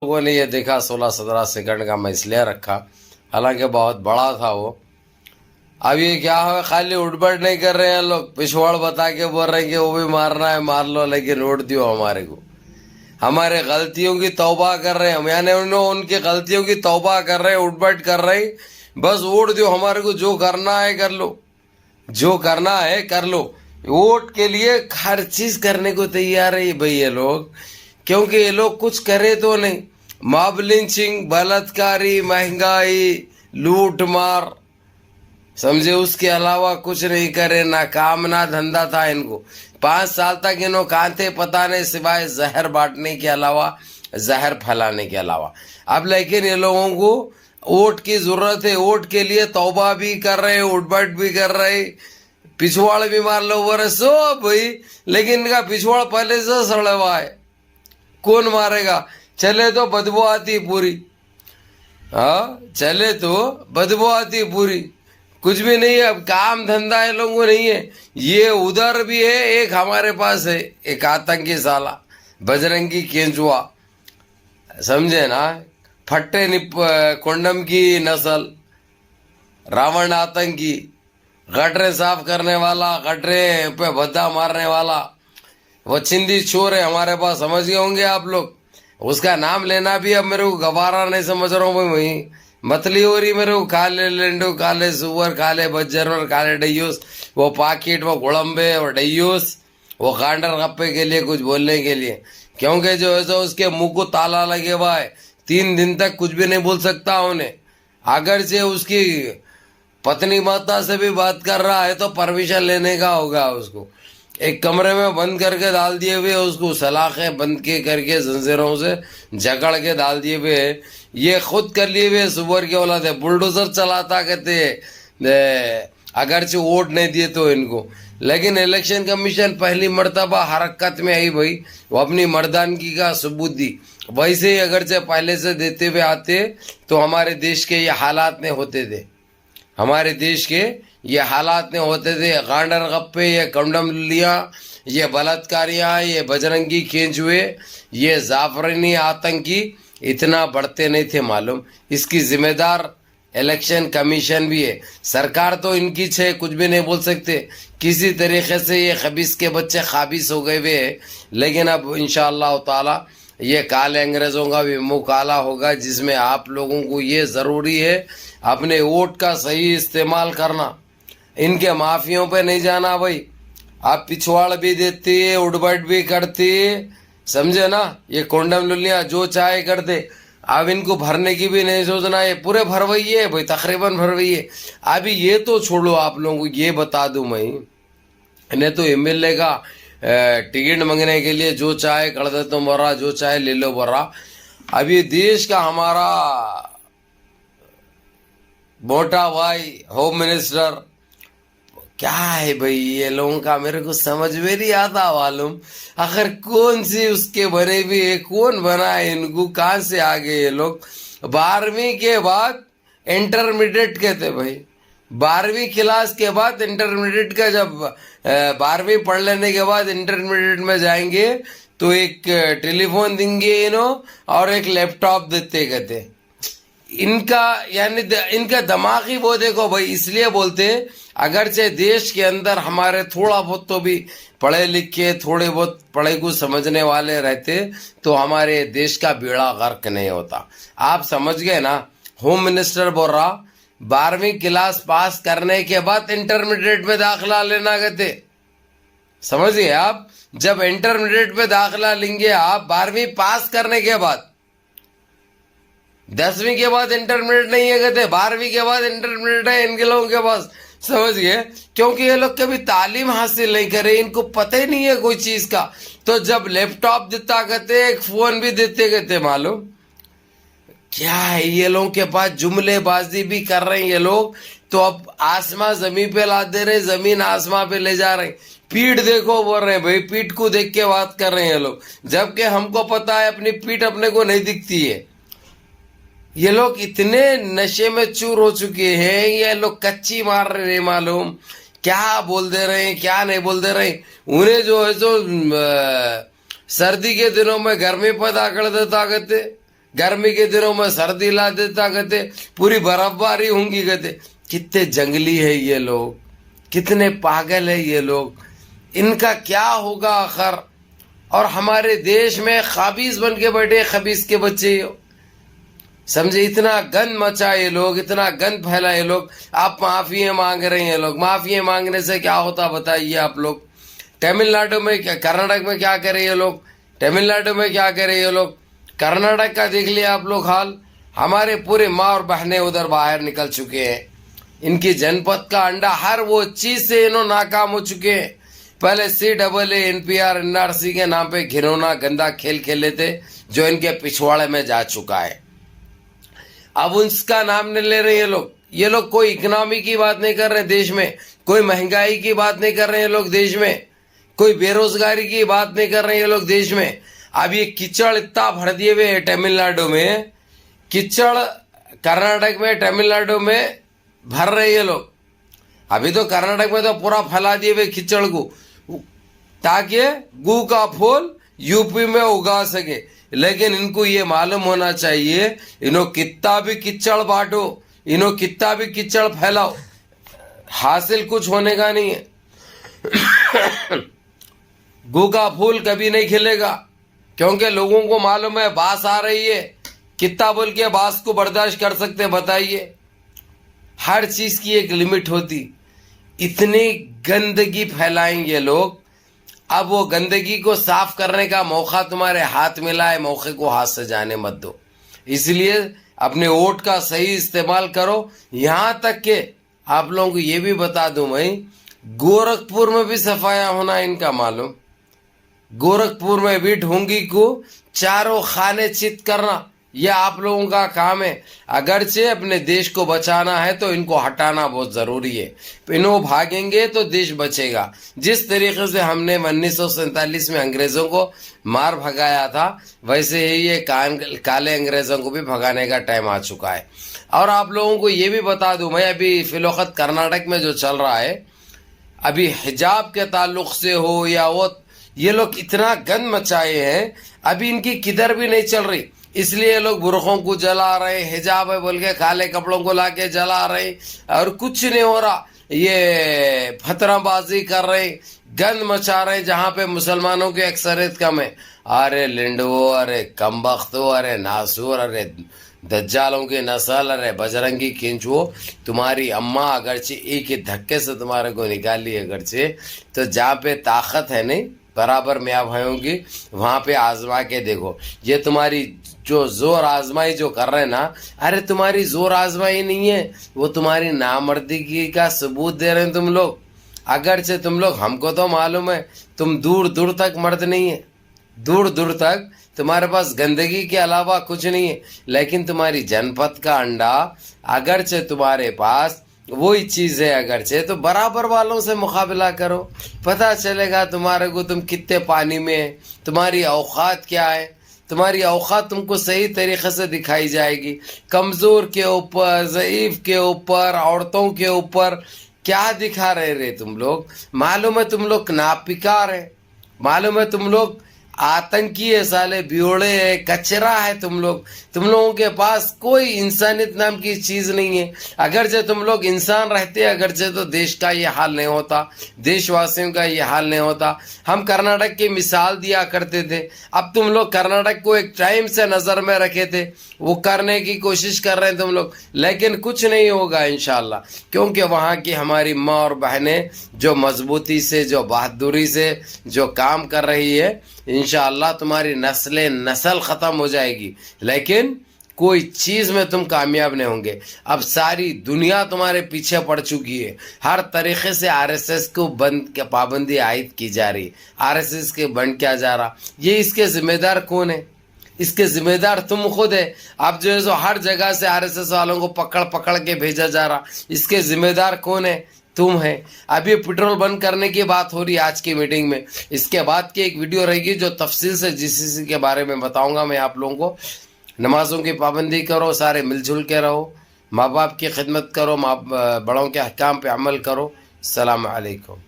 लोगों ने ये देखा 16-17 सेकंड का मैं इसलिए रखा, हालांकि बहुत बड़ा था वो। अब ये क्या है, खाली उठबड़ नहीं कर रहे हैं लोग, पिछवाड़ बता के बोल रहे हैं कि वो भी मारना है मार लो, लेकिन वोट दियो हमारे को। हमारे गलतियों की तौबा कर रहे हैं, यानी उनकी गलतियों की तौबा कर रहे हैं, उठबड़ कर रहे हैं। बस वोट दियो हमारे को, जो करना है कर लो, जो करना है कर लो। वोट के लिए हर चीज करने को तैयार है भाई ये लोग, क्योंकि ये लोग कुछ करे तो नहीं। मॉब लिंचिंग, बलात्कारी, महंगाई, लूट मार, समझे, उसके अलावा कुछ नहीं करे। ना काम ना धंधा था इनको। 5 साल तक इन्हों कहाँ थे पता नहीं, सिवाय जहर बांटने के अलावा, जहर फैलाने के अलावा। अब लेकिन ये लोगों को वोट की जरूरत है, वोट के लिए तौबा भी कर रहे, उठबट भी कर रहे, पिछवाड़ भी मार लो बोरे सो भाई। लेकिन इनका पिछवाड़ पहले से सड़ा हुआ है, कौन मारेगा? चले तो बदबू आती पूरी, हाँ चले तो बदबू आती पूरी, कुछ भी नहीं है। अब काम धंधा है लोगों को नहीं है। ये उधर भी है, एक हमारे पास है, एक आतंकी साला बजरंगी केंचुआ, समझे ना, फट्टे कोंडम की नस्ल, रावण आतंकी, गटरे साफ करने वाला, गटरे पे भद्दा मारने वाला, वो चिंदी चोर है हमारे पास, समझ गए होंगे आप लोग। उसका नाम लेना भी अब मेरे को गवारा नहीं समझ रहा हूँ भाई। वही मतली हो रही मेरे को, काले लेंडो, काले सुअर, काले बज्जर और काले डयूस, वो पाकिट, वो गुड़म्बे और डयूस, वो गांडर गप्पे के लिए कुछ बोलने के लिए, क्योंकि जो है सो उसके मुंह को ताला लगे हुआ है। 3 दिन तक कुछ भी नहीं बोल सकता उन्हें। अगर से उसकी पत्नी माता से भी बात कर रहा है तो परमिशन लेने का होगा उसको। एक कमरे में बंद करके डाल दिए हुए उसको, सलाखें बंद के करके जंजीरों से जकड़ के डाल दिए हुए। ये खुद कर लिए हुए सुअर के औलाद है, बुलडोजर चलाता कहते अगरचे वोट नहीं दिए तो इनको। लेकिन इलेक्शन कमीशन पहली मर्तबा हरकत में आई भाई, वो अपनी मर्दानगी का सबूत दी। वैसे ही अगरचे पहले से देते हुए आते तो हमारे देश के ये हालात नहीं होते थे, हमारे देश के ये हालात नहीं होते थे। गांडर गप्पे, ये कंडम लुलियाँ, ये बलात्कारियाँ, ये बजरंगी केंचुए, ये जाफरानी आतंकी इतना बढ़ते नहीं थे मालूम। इसकी जिम्मेदार इलेक्शन कमीशन भी है, सरकार तो इनकी छे, कुछ भी नहीं बोल सकते। किसी तरीके से ये खबीस के बच्चे खाबिस हो गए हुए। लेकिन अब इंशाअल्लाह ताला ये काले अंग्रेजों का भी मुंह काला होगा, जिसमें आप लोगों को ये जरूरी है अपने वोट का सही इस्तेमाल करना। इनके माफियों पे नहीं जाना भाई। आप पिछवाड़ भी देती है, उड़बट भी करती है, समझे ना। ये कोंडम लुलिया जो चाहे कर दे, अब इनको भरने की भी नहीं सोचना, ये पूरे भरवइये भाई, तकरीबन भरवइये। अभी ये तो छोड़ो, आप लोगों को ये बता दूं मैं, इन्हें तो एमएलए का टिकट मांगने के लिए जो चाहे कर दे तो बोरा, जो चाहे ले लो बोरा। अब ये देश का हमारा मोटा भाई होम मिनिस्टर क्या है भाई, ये लोगों का मेरे को समझ में नहीं आता मालूम। आखिर कौन सी उसके बने भी है, कौन बना है इनको, कहाँ से आ गए ये लोग। 12वीं के बाद इंटरमीडिएट कहते भाई, 12वीं क्लास के बाद इंटरमीडिएट का, जब 12वीं पढ़ लेने के बाद इंटरमीडिएट में जाएंगे तो एक टेलीफोन देंगे इन्हों और एक लैपटॉप देते कहते। इनका यानी इनका दिमाग ही वो देखो भाई। इसलिए बोलते अगरचे देश के अंदर हमारे थोड़ा बहुत तो भी पढ़े लिखे, थोड़े बहुत पढ़े को समझने वाले रहते तो हमारे देश का बेड़ा गर्क नहीं होता। आप समझ गए ना। होम मिनिस्टर बोल रहा 12वीं क्लास पास करने के बाद इंटरमीडिएट में दाखिला लेना कहते, समझ गए आप। जब इंटरमीडिएट में दाखिला लेंगे आप 12वीं पास करने के बाद, 10वीं के बाद इंटरमीडिएट नहीं है कहते, 12वीं के बाद इंटरमीडिएट है इनके लोगों के पास, समझ गए। क्योंकि ये लोग कभी तालीम हासिल नहीं करे, इनको पता ही नहीं है कोई चीज का। तो जब लैपटॉप देता कहते, एक फोन भी देते कहते, मालूम क्या है ये लोगों के पास। जुमलेबाजी भी कर रहे हैं ये लोग, तो अब आसमां जमीन पे ला दे रहे, जमीन आसमां पे ले जा रहे। पीठ देखो बोल रहे हैं भाई, पीठ को देख के बात कर रहे हैं ये लोग, जबकि हमको पता है अपनी पीठ अपने को नहीं दिखती है। ये लोग इतने नशे में चूर हो चुके हैं, ये लोग कच्ची मार रहे हैं मालूम, क्या बोल दे रहे हैं क्या नहीं बोल दे रहे हैं। उन्हें जो है जो सर्दी के दिनों में गर्मी पैदा कर देता कहते, गर्मी के दिनों में सर्दी ला देता, कहते पूरी बर्फबारी होंगी, कहते कितने जंगली है ये लोग, कितने पागल है ये लोग, इनका क्या होगा आखिर। और हमारे देश में खाबीज बन के बैठे, खबीज के बच्चे, समझे, इतना गंद मचा ये लोग, इतना गंद फैला ये लोग। आप माफिया मांग रहे हैं लोग, माफिया मांगने से क्या होता बताइए आप लोग। तमिलनाडु में क्या, कर्नाटक में क्या करे ये लोग, तमिलनाडु में क्या करे ये लोग, कर्नाटक का देख लिया आप लोग हाल। हमारे पूरे माँ और बहनें उधर बाहर निकल चुके हैं, इनकी जनपद का अंडा हर वो चीज से इन्होंने नाकाम हो चुके हैं। पहले CAA NPR NRC के नाम पे घिनौना गंदा खेल खेले थे, जो इनके पिछवाड़े में जा चुका है। अब उसका नाम नहीं ले रहे ये लोग कोई इकोनॉमी की बात नहीं कर रहे देश में, कोई महंगाई की बात नहीं कर रहे हैं लोग देश में, कोई बेरोजगारी की बात नहीं कर रहे हैं ये लोग देश में। अब ये कीचड़ इतना भर दिए हुए है तमिलनाडु में, कीचड़ कर्नाटक में, तमिलनाडु में भर रहे ये लोग। अभी तो कर्नाटक में तो पूरा फैला दिए हुए कीचड़ को, ताकि गू का फूल यूपी में उगा सके। लेकिन इनको ये मालूम होना चाहिए, इन्हों कितना भी कीचड़ बांटो, इन्हों कितना भी कीचड़ फैलाओ, हासिल कुछ होने का नहीं है। गू का फूल कभी नहीं खिलेगा, क्योंकि लोगों को मालूम है बास आ रही है। कितना बोल के बास को बर्दाश्त कर सकते बताइए। हर चीज की एक लिमिट होती। इतनी गंदगी फैलाएंगे लोग, अब वो गंदगी को साफ करने का मौका तुम्हारे हाथ मिला है, मौके को हाथ से जाने मत दो। इसलिए अपने वोट का सही इस्तेमाल करो। यहां तक के आप लोगों को ये भी बता दूं मैं, गोरखपुर में भी सफाया होना इनका मालूम। गोरखपुर में भी ढोंगी को चारों खाने चित करना, यह आप लोगों का काम है। अगरचे अपने देश को बचाना है तो इनको हटाना बहुत जरूरी है। इन्हों भागेंगे तो देश बचेगा। जिस तरीके से हमने 1947 में अंग्रेजों को मार भगाया था, वैसे ही ये काले अंग्रेजों को भी भगाने का टाइम आ चुका है। और आप लोगों को ये भी बता दूं मैं, अभी फिलौखत कर्नाटक में जो चल रहा है, अभी हिजाब के ताल्लुक से हो या वो, ये लोग इतना गंद मचाए हैं, अभी इनकी किधर भी नहीं चल रही। इसलिए लोग बुरखों को जला रहे, हिजाब है बोल के काले कपड़ों को लाके जला रहे, और कुछ नहीं हो रहा। ये फतराबाजी कर रहे, गंद मचा रहे जहां पे मुसलमानों की अक्सरियत कम है। अरे लिंडो, अरे कमबख्तो, अरे नासूर, अरे दज्जालों की नस्ल, अरे बजरंगी किंचुओ, तुम्हारी अम्मा अगरचे एक ही धक्के से तुम्हारे को निकाल ली अगरचे, तो जहाँ पे ताकत है नहीं बराबर मियाँ भाइयों की, वहां पे आजमा के देखो। ये तुम्हारी जो जोर आजमाई जो कर रहे हैं ना, अरे तुम्हारी जोर आजमाई नहीं है, वो तुम्हारी नामर्दगी का सबूत दे रहे हैं तुम लोग। अगरचे तुम लोग, हमको तो मालूम है तुम दूर दूर तक मर्द नहीं है, दूर दूर तक तुम्हारे पास गंदगी के अलावा कुछ नहीं है, लेकिन तुम्हारी जनपद का अंडा अगरचे तुम्हारे पास वही चीज है। अगरचे तो बराबर वालों से मुकाबला करो, पता चलेगा तुम्हारे को तुम कितने पानी में है, तुम्हारी औकात क्या है। तुम्हारी औकात तुमको सही तरीके से दिखाई जाएगी। कमजोर के ऊपर, ज़ईफ के ऊपर, औरतों के ऊपर क्या दिखा रहे तुम लोग। मालूम है तुम लोग नापिकार है, मालूम है तुम लोग आतंकी है, साले बियोड़े है, कचरा है तुम लोग। तुम लोगों के पास कोई इंसानियत नाम की चीज नहीं है। अगरचे तुम लोग इंसान रहते, अगरचे तो देश का ये हाल नहीं होता, देशवासियों का ये हाल नहीं होता। हम कर्नाटक की मिसाल दिया करते थे, अब तुम लोग कर्नाटक को एक टाइम से नजर में रखे थे, वो करने की कोशिश कर रहे हैं तुम लोग, लेकिन कुछ नहीं होगा इंशाल्लाह, क्योंकि वहाँ की हमारी माँ और बहनें जो मजबूती से, जो बहादुरी से जो काम कर रही है, इंशाअल्लाह तुम्हारी नस्ल खत्म हो जाएगी, लेकिन कोई चीज में तुम कामयाब नहीं होंगे। अब सारी दुनिया तुम्हारे पीछे पड़ चुकी है, हर तरीके से आरएसएस को बंद के पाबंदी आयद की जा रही, आरएसएस के बंद किया जा रहा। ये इसके जिम्मेदार कौन है? इसके जिम्मेदार तुम खुद है। अब जो है सो हर जगह से आरएसएस वालों को पकड़ पकड़ के भेजा जा रहा, इसके जिम्मेदार कौन है? तुम है। अभी पेट्रोल बंद करने की बात हो रही है आज की मीटिंग में, इसके बाद की एक वीडियो रहेगी जो तफसील से जीसीसी के बारे में बताऊंगा मैं आप लोगों को। नमाजों की पाबंदी करो, सारे मिलजुल के रहो, माँ बाप की खिदमत करो, बड़ों के अहकाम पे अमल करो। अस्सलाम वालेकुम।